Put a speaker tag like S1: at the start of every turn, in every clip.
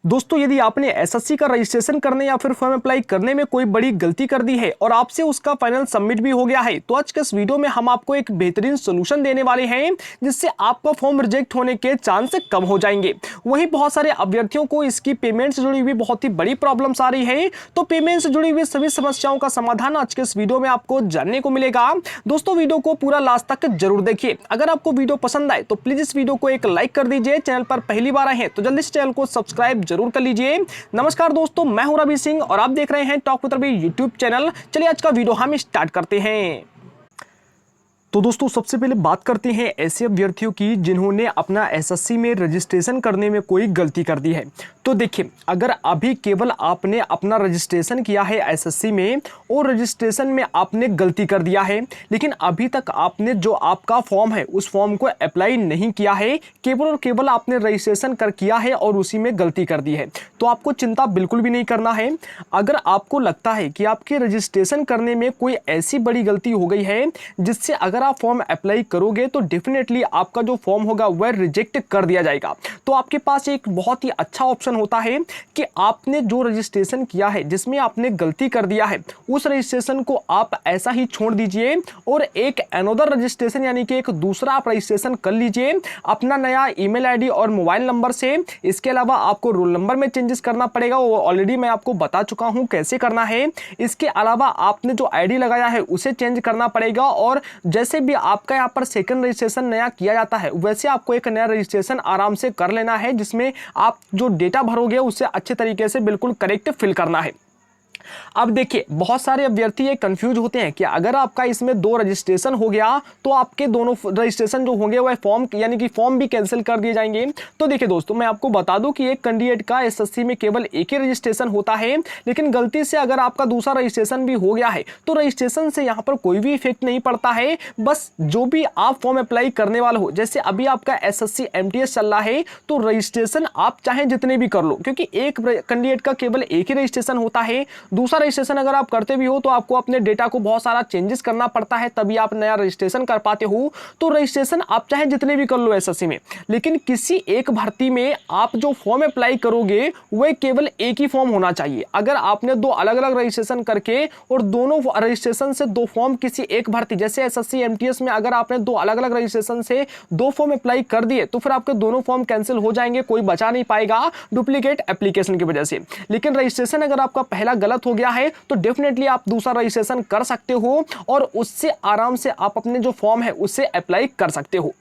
S1: दोस्तों, यदि आपने एसएससी का रजिस्ट्रेशन करने या फिर फॉर्म अप्लाई करने में कोई बड़ी गलती कर दी है और आपसे उसका फाइनल सबमिट भी हो गया है, तो आज के इस वीडियो में हम आपको एक बेहतरीन सोल्यूशन देने वाले हैं जिससे आपका फॉर्म रिजेक्ट होने के चांस कम हो जाएंगे। वहीं बहुत सारे अभ्यर्थियों को इसकी पेमेंट से जुड़ी हुई बहुत ही बड़ी प्रॉब्लम्स आ रही है, तो पेमेंट से जुड़ी हुई सभी समस्याओं का समाधान आज के इस वीडियो में आपको जानने को मिलेगा। दोस्तों, वीडियो को पूरा लास्ट तक जरूर देखिए। अगर आपको वीडियो पसंद आए तो प्लीज इस वीडियो को एक लाइक कर दीजिए। चैनल पर पहली बार आए हैं तो जल्दी से चैनल को सब्सक्राइब जरूर कर लीजिए। नमस्कार दोस्तों, मैं हूं रवि सिंह और आप देख रहे हैं talk with Ravi YouTube channel. चलिए आज का वीडियो हम स्टार्ट करते हैं। तो दोस्तों, सबसे पहले बात करते हैं ऐसे अभ्यर्थियों की जिन्होंने अपना एसएससी में रजिस्ट्रेशन करने में कोई गलती कर दी है। तो देखिए, अगर अभी केवल आपने अपना रजिस्ट्रेशन किया है एसएससी में और रजिस्ट्रेशन में आपने गलती कर दिया है, लेकिन अभी तक आपने जो आपका फॉर्म है उस फॉर्म को अप्लाई नहीं किया है, केवल और केवल आपने रजिस्ट्रेशन कर किया है और उसी में गलती कर दी है, तो आपको चिंता बिल्कुल भी नहीं करना है। अगर आपको लगता है कि आपके रजिस्ट्रेशन करने में कोई ऐसी बड़ी गलती हो गई है जिससे अगर आप फॉर्म अप्लाई करोगे तो डेफिनेटली आपका जो फॉर्म होगा वह रिजेक्ट कर दिया जाएगा, तो आपके पास एक बहुत ही अच्छा ऑप्शन होता है कि आपने जो रजिस्ट्रेशन किया है जिसमें आपने गलती कर दिया है उस रजिस्ट्रेशन को आप ऐसा ही छोड़ दीजिए और एक अनदर रजिस्ट्रेशन यानी कि एक दूसरा आप रजिस्ट्रेशन कर लीजिए अपना नया ईमेल आईडी और मोबाइल नंबर से। इसके अलावा आपको रोल नंबर में चेंजेस करना पड़ेगा, वो ऑलरेडी मैं आपको बता चुका हूं कैसे करना है। इसके अलावा आपने जो आईडी लगाया है उसे चेंज करना पड़ेगा और जैसे भी आपका यहाँ पर सेकंड रजिस्ट्रेशन नया किया जाता है वैसे आपको एक नया रजिस्ट्रेशन आराम से कर लेना है, जिसमें आप जो डेटा भरोगे उसे अच्छे तरीके से बिल्कुल करेक्ट फिल करना है। अब देखिए, बहुत सारे अभ्यर्थी ये कंफ्यूज होते हैं कि अगर आपका इसमें दो रजिस्ट्रेशन हो गया तो आपके दोनों रजिस्ट्रेशन जो होंगे वह फॉर्म यानी कि फॉर्म भी कैंसिल कर दिए जाएंगे। तो देखिए दोस्तों, मैं आपको बता दूं कि एक कैंडिडेट का एसएससी में केवल एक ही रजिस्ट्रेशन होता है, लेकिन गलती से अगर आपका दूसरा रजिस्ट्रेशन भी हो गया है तो रजिस्ट्रेशन से यहाँ पर कोई भी इफेक्ट नहीं पड़ता है। बस जो भी आप फॉर्म अप्लाई करने वाले हो, जैसे अभी आपका एसएससी एमटीएस चल रहा है तो रजिस्ट्रेशन आप चाहे जितने भी कर लो, क्योंकि एक कैंडिडेट का केवल एक ही रजिस्ट्रेशन होता है। दूसरा रजिस्ट्रेशन अगर आप करते भी हो तो आपको अपने डेटा को बहुत सारा चेंजेस करना पड़ता है, तभी आप नया रजिस्ट्रेशन कर पाते हो। तो रजिस्ट्रेशन आप चाहे जितने भी कर लो एसएससी में, लेकिन किसी एक भर्ती में आप जो फॉर्म अप्लाई करोगे वह केवल एक ही फॉर्म होना चाहिए। अगर आपने दो अलग अलग रजिस्ट्रेशन करके और दोनों रजिस्ट्रेशन से दो फॉर्म किसी एक भर्ती जैसे एसएससी एमटीएस में अगर आपने दो अलग अलग रजिस्ट्रेशन से दो फॉर्म अप्लाई कर दिए तो फिर आपके दोनों फॉर्म कैंसिल हो जाएंगे, कोई बचा नहीं पाएगा डुप्लीकेट एप्लीकेशन की वजह से। लेकिन रजिस्ट्रेशन अगर आपका पहला गलत हो गया है तो डेफिनेटली आप दूसरा रजिस्ट्रेशन कर सकते हो और उससे आराम से आप अपने जो फॉर्म है उससे अप्लाई कर सकते हो।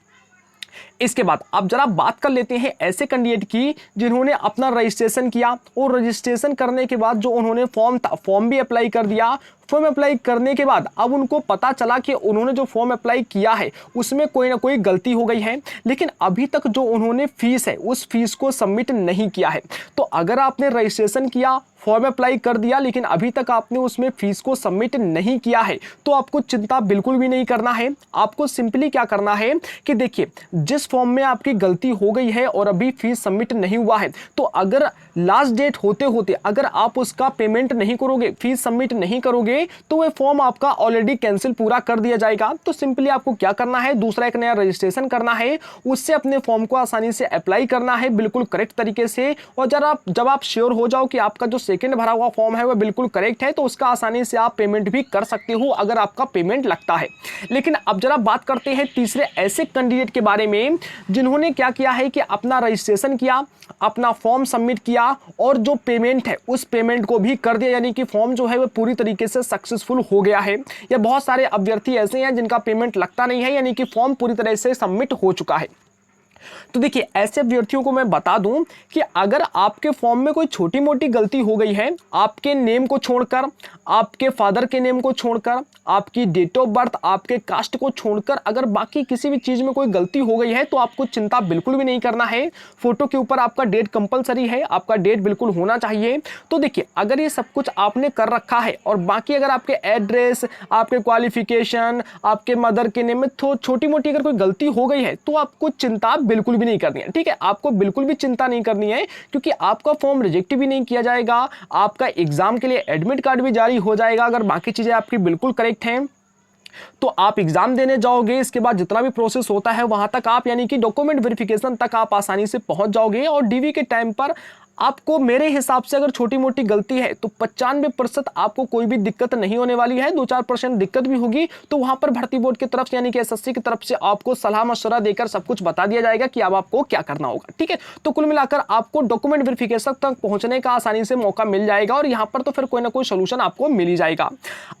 S1: इसके बाद अब जरा बात कर लेते हैं ऐसे कैंडिडेट की जिन्होंने अपना रजिस्ट्रेशन किया और रजिस्ट्रेशन करने के बाद जो उन्होंने फॉर्म भी अप्लाई कर दिया। फॉर्म अप्लाई करने के बाद अब उनको पता चला कि उन्होंने जो फॉर्म अप्लाई किया है उसमें कोई ना कोई गलती हो गई है, लेकिन अभी तक जो उन्होंने फीस है उस फीस को सबमिट नहीं किया है। तो अगर आपने रजिस्ट्रेशन किया, फॉर्म अप्लाई कर दिया, लेकिन अभी तक आपने उसमें फीस को सबमिट नहीं किया है, तो आपको चिंता बिल्कुल भी नहीं करना है। आपको सिंपली क्या करना है कि देखिए, जिस फॉर्म में आपकी गलती हो गई है और अभी फीस सबमिट नहीं हुआ है, तो अगर लास्ट डेट होते होते अगर आप उसका पेमेंट नहीं करोगे, फीस सबमिट नहीं करोगे, तो वह फॉर्म आपका ऑलरेडी कैंसिल पूरा कर दिया जाएगा। तो सिंपली आपको क्या करना है, दूसरा एक नया रजिस्ट्रेशन करना है, उससे अपने फॉर्म को आसानी से अप्लाई करना है बिल्कुल करेक्ट तरीके से। और जब आप श्योर हो जाओ कि आपका जो सेकंड भरा हुआ फॉर्म है वह बिल्कुल करेक्ट है, तो उसका आसानी से आप पेमेंट भी कर सकते हो अगर आपका पेमेंट लगता है। लेकिन अब जरा बात करते हैं तीसरे ऐसे कैंडिडेट के बारे में जिन्होंने क्या किया है कि अपना रजिस्ट्रेशन किया, अपना फॉर्म सबमिट किया और जो पेमेंट है उस पेमेंट को भी कर दिया, यानी कि फॉर्म जो है वह पूरी तरीके से सक्सेसफुल हो गया है। या बहुत सारे अभ्यर्थी ऐसे हैं जिनका पेमेंट लगता नहीं है, यानी कि फॉर्म पूरी तरह से सबमिट हो चुका है। तो देखिए, ऐसे अभ्यर्थियों को मैं बता दूं कि अगर आपके फॉर्म में कोई छोटी मोटी गलती हो गई है, आपके नेम को छोड़कर, आपके फादर के नेम को छोड़कर, आपकी डेट ऑफ बर्थ, आपके कास्ट को छोड़कर अगर बाकी किसी भी चीज में कोई गलती हो गई है तो आपको चिंता बिल्कुल भी नहीं करना है। फोटो के ऊपर आपका डेट कंपलसरी है, आपका डेट बिल्कुल होना चाहिए। तो देखिए, अगर ये सब कुछ आपने कर रखा है और बाकी अगर आपके एड्रेस, आपके क्वालिफिकेशन, आपके मदर के नेम में छोटी मोटी अगर कोई गलती हो गई है तो आपको चिंता बिल्कुल भी नहीं करनी है। ठीक है, आपको बिल्कुल भी चिंता नहीं करनी है, क्योंकि आपका फॉर्म रिजेक्ट भी नहीं किया जाएगा, आपका एग्जाम के लिए एडमिट कार्ड भी जारी हो जाएगा अगर बाकी चीजें आपकी बिल्कुल करेक्ट हैं। तो आप एग्जाम देने जाओगे, इसके बाद जितना भी प्रोसेस होता है वहां तक आप यानी कि डॉक्यूमेंट वेरिफिकेशन तक आप आसानी से पहुंच जाओगे और डीवी के टाइम पर आपको मेरे हिसाब से अगर छोटी मोटी गलती है तो 95% आपको कोई भी दिक्कत नहीं होने वाली है। 2-4% दिक्कत भी होगी तो वहां पर भर्ती बोर्ड की तरफ से यानी कि एसएससी की तरफ से आपको सलाह मशवरा देकर सब कुछ बता दिया जाएगा कि अब आपको क्या करना होगा, ठीक है। तो कुल मिलाकर आपको डॉक्यूमेंट वेरिफिकेशन तक पहुंचने का आसानी से मौका मिल जाएगा और यहां पर तो फिर कोई ना कोई सोल्यूशन आपको मिल ही जाएगा।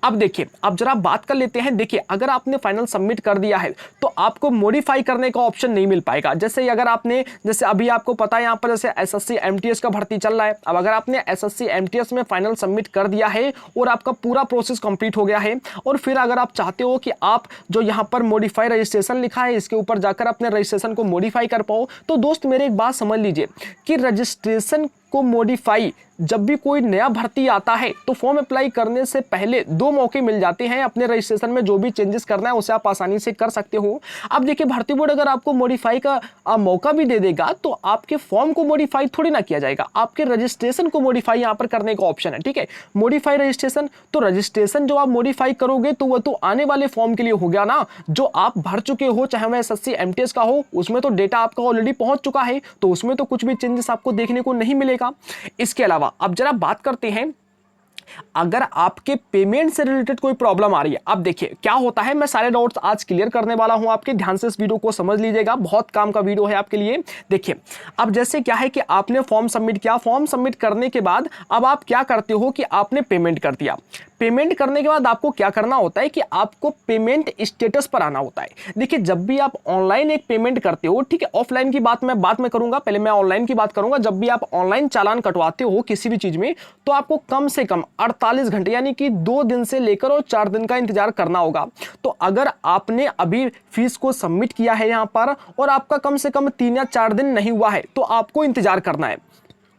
S1: अब देखिए, अब जरा बात कर लेते हैं। देखिए, अगर आपने फाइनल सबमिट कर दिया है तो आपको मॉडिफाई करने का ऑप्शन नहीं मिल पाएगा। जैसे अगर आपने, जैसे अभी आपको पता है यहां पर जैसे एसएससी एमटीएस का भर्ती चल रहा है। अब अगर आपने एसएससी एमटीएस में फाइनल सबमिट कर दिया है और आपका पूरा प्रोसेस कंप्लीट हो गया है और फिर अगर आप चाहते हो कि आप जो यहां पर मॉडिफाई रजिस्ट्रेशन लिखा है इसके ऊपर जाकर अपने रजिस्ट्रेशन को मॉडिफाई कर पाओ, तो दोस्त मेरे एक बात समझ लीजिए कि रजिस्ट्रेशन को मॉडिफाई जब भी कोई नया भर्ती आता है तो फॉर्म अप्लाई करने से पहले 2 मौके मिल जाते हैं। अपने रजिस्ट्रेशन में जो भी चेंजेस करना है उसे आप आसानी से कर सकते हो। अब देखिए, भर्ती बोर्ड अगर आपको मॉडिफाई का मौका भी दे देगा तो आपके फॉर्म को मॉडिफाई थोड़ी ना किया जाएगा, आपके रजिस्ट्रेशन को मॉडिफाई यहां पर करने का ऑप्शन है, ठीक है। मॉडिफाई रजिस्ट्रेशन, तो रजिस्ट्रेशन जो आप मॉडिफाई करोगे तो वह तो आने वाले फॉर्म के लिए हो गया ना, जो आप भर चुके हो, चाहे वह एसएससी एमटीएस का हो, उसमें तो डेटा आपका ऑलरेडी पहुंच चुका है तो उसमें तो कुछ भी चेंजेस आपको देखने को नहीं मिलेगा। इसके अलावा अब जरा बात करते हैं, अगर आपके पेमेंट से रिलेटेड कोई प्रॉब्लम आ रही है। अब देखिए क्या होता है, मैं सारे डाउट्स आज क्लियर करने वाला हूं आपके, ध्यान से इस वीडियो को समझ लीजिएगा, बहुत काम का वीडियो है आपके लिए। देखिए, अब जैसे क्या है कि आपने फॉर्म सबमिट किया, फॉर्म सबमिट करने के बाद अब आप क्या करते हो कि आपने पेमेंट कर दिया। पेमेंट करने के बाद आपको क्या करना होता है कि आपको पेमेंट स्टेटस पर आना होता है। देखिए, जब भी आप ऑनलाइन एक पेमेंट करते हो, ठीक है, ऑफलाइन की बात मैं बाद में करूंगा, पहले मैं ऑनलाइन की बात करूंगा। जब भी आप ऑनलाइन चालान कटवाते हो किसी भी चीज में तो आपको कम से कम 48 घंटे यानी कि 2 दिन से लेकर और 4 दिन का इंतजार करना होगा। तो अगर आपने अभी फीस को सबमिट किया है यहां पर और आपका कम से कम 3 या 4 दिन नहीं हुआ है तो आपको इंतजार करना है।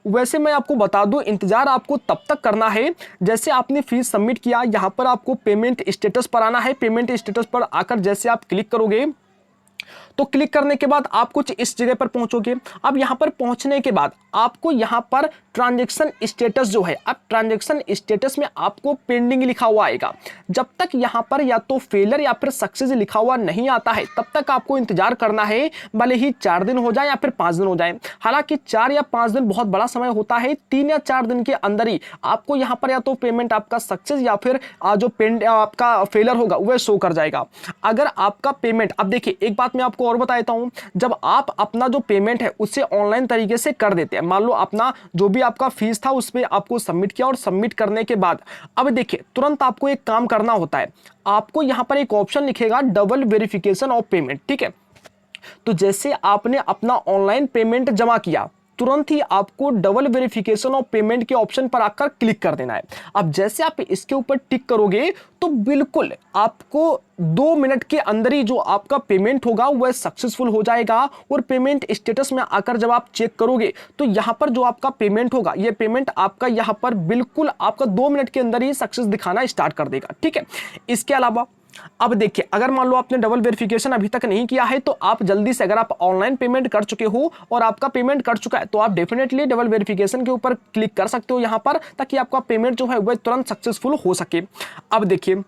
S1: वैसे मैं आपको बता दूं, इंतजार आपको तब तक करना है जैसे आपने फीस सबमिट किया, यहां पर आपको पेमेंट स्टेटस पर आना है। पेमेंट स्टेटस पर आकर जैसे आप क्लिक करोगे तो क्लिक करने के बाद आप कुछ इस जगह पर पहुंचोगे। अब यहां पर पहुंचने के बाद आपको यहां पर ट्रांजैक्शन स्टेटस जो है, अब ट्रांजैक्शन स्टेटस में आपको पेंडिंग लिखा हुआ आएगा। जब तक यहां पर या तो फेलर या फिर सक्सेस लिखा हुआ नहीं आता है तब तक आपको इंतजार करना है, भले ही 4 दिन हो जाए या फिर 5 दिन हो जाए। हालांकि 4 या 5 दिन बहुत बड़ा समय होता है, 3 या 4 दिन के अंदर ही आपको यहां पर या तो पेमेंट आपका सक्सेस या फिर जो आपका फेलर होगा वह शो कर जाएगा। अगर आपका पेमेंट, अब देखिए एक बात मैं आपको और बताता हूं, जब आप अपना जो पेमेंट है उससे ऑनलाइन तरीके से कर देते हैं, मान लो अपना जो भी आपका फीस था उसमें आपको सबमिट किया और सबमिट करने के बाद अब देखिए तुरंत आपको एक काम करना होता है। आपको यहां पर एक ऑप्शन लिखेगा डबल वेरिफिकेशन ऑफ पेमेंट, ठीक है। तो जैसे आपने अपना ऑनलाइन पेमेंट जमा किया तुरंत ही आपको डबल वेरिफिकेशन ऑफ पेमेंट के ऑप्शन पर आकर क्लिक कर देना है। अब जैसे आप इसके ऊपर टिक करोगे तो बिल्कुल आपको 2 मिनट के अंदर ही जो आपका पेमेंट होगा वह सक्सेसफुल हो जाएगा। और पेमेंट स्टेटस में आकर जब आप चेक करोगे तो यहां पर जो आपका पेमेंट होगा, यह पेमेंट आपका यहां पर बिल्कुल आपका 2 मिनट के अंदर ही सक्सेस दिखाना स्टार्ट कर देगा, ठीक है। इसके अलावा अब देखिए, अगर मान लो आपने डबल वेरिफिकेशन अभी तक नहीं किया है तो आप जल्दी से, अगर आप ऑनलाइन पेमेंट कर चुके हो और आपका पेमेंट कट चुका है तो आप डेफिनेटली डबल वेरिफिकेशन के ऊपर क्लिक कर सकते हो यहां पर, ताकि आपका पेमेंट जो है वह तुरंत सक्सेसफुल हो सके। अब देखिए,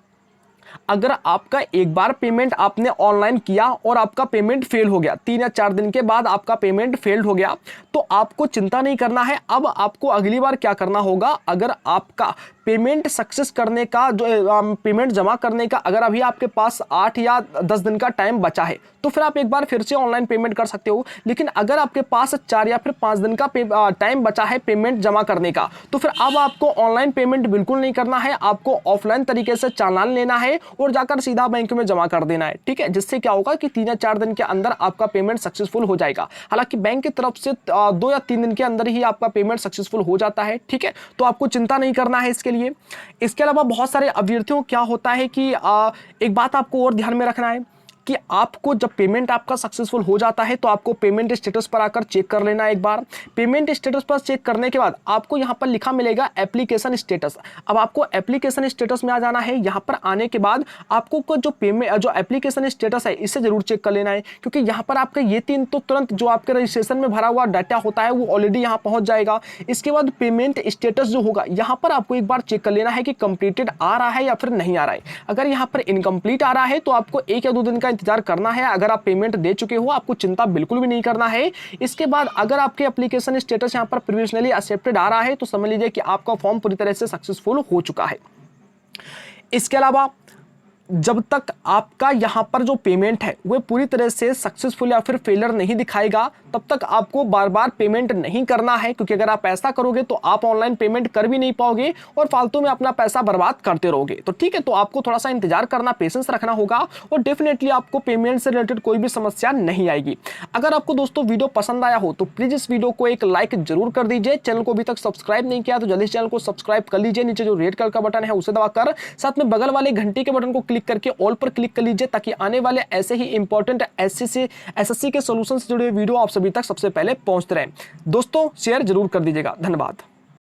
S1: अगर आपका एक बार पेमेंट आपने ऑनलाइन किया और आपका पेमेंट फेल हो गया, 3 या 4 दिन के बाद आपका पेमेंट फेल्ड हो गया, तो आपको चिंता नहीं करना है। अब आपको अगली बार क्या करना होगा, अगर आपका पेमेंट सक्सेस करने का जो पेमेंट जमा करने का अगर अभी आपके पास 8 या 10 दिन का टाइम बचा है तो फिर आप एक बार फिर से ऑनलाइन पेमेंट कर सकते हो। लेकिन अगर आपके पास 4 या फिर 5 दिन का टाइम बचा है पेमेंट जमा करने का तो फिर अब आपको ऑनलाइन पेमेंट बिल्कुल नहीं करना है, आपको ऑफलाइन तरीके से चालान लेना है और जाकर सीधा बैंक में जमा कर देना है, ठीक है। जिससे क्या होगा कि 3 या 4 दिन के अंदर आपका पेमेंट सक्सेसफुल हो जाएगा। हालांकि बैंक की तरफ से 2 या 3 दिन के अंदर ही आपका पेमेंट सक्सेसफुल हो जाता है, ठीक है। तो आपको चिंता नहीं करना है इसके लिए। इसके अलावा बहुत सारे अभ्यर्थियों क्या होता है कि एक बात आपको और ध्यान में रखना है कि आपको जब पेमेंट आपका सक्सेसफुल हो जाता है तो आपको पेमेंट स्टेटस पर आकर चेक कर लेना है एक बार। पेमेंट स्टेटस पर चेक करने के बाद आपको यहां पर लिखा मिलेगा एप्लीकेशन स्टेटस। अब आपको एप्लीकेशन स्टेटस में आ जाना है। यहां पर आने के बाद आपको जो पेमेंट जो एप्लीकेशन स्टेटस है इसे जरूर चेक कर लेना है, क्योंकि यहां पर आपका ये 3 तो तुरंत जो आपके रजिस्ट्रेशन में भरा हुआ डाटा होता है वो ऑलरेडी यहां पहुंच जाएगा। इसके बाद पेमेंट स्टेटस जो होगा यहां पर आपको एक बार चेक कर लेना है कि कंप्लीटेड आ रहा है या फिर नहीं आ रहा है। अगर यहां पर इनकम्प्लीट आ रहा है तो आपको 1 या 2 दिन का इंतजार करना है। अगर आप पेमेंट दे चुके हो आपको चिंता बिल्कुल भी नहीं करना है। इसके बाद अगर आपके एप्लीकेशन स्टेटस यहाँ पर प्रोविजनली एक्सेप्टेड आ रहा है तो समझ लीजिए कि आपका फॉर्म पूरी तरह से सक्सेसफुल हो चुका है। इसके अलावा जब तक आपका यहां पर जो पेमेंट है वह पूरी तरह से सक्सेसफुल या फिर फेलर नहीं दिखाएगा तब तक आपको बार बार पेमेंट नहीं करना है, क्योंकि अगर आप ऐसा करोगे तो आप ऑनलाइन पेमेंट कर भी नहीं पाओगे और फालतू में अपना पैसा बर्बाद करते रहोगे। तो ठीक है, तो आपको थोड़ा सा इंतजार करना, पेशेंस रखना होगा और डेफिनेटली आपको पेमेंट से रिलेटेड कोई भी समस्या नहीं आएगी। अगर आपको दोस्तों वीडियो पसंद आया हो तो प्लीज इस वीडियो को एक लाइक जरूर कर दीजिए। चैनल को अभी तक सब्सक्राइब नहीं किया तो जल्दी से चैनल को सब्सक्राइब कर लीजिए। नीचे जो रेड कलर का बटन है उसे दबाकर साथ में बगल वाले घंटी के बटन को क्लिक करके ऑल पर क्लिक कर लीजिए, ताकि आने वाले ऐसे ही इंपॉर्टेंट एसएससी के सॉल्यूशन से जुड़े वीडियो आप सभी तक सबसे पहले पहुंचते रहे। दोस्तों शेयर जरूर कर दीजिएगा। धन्यवाद।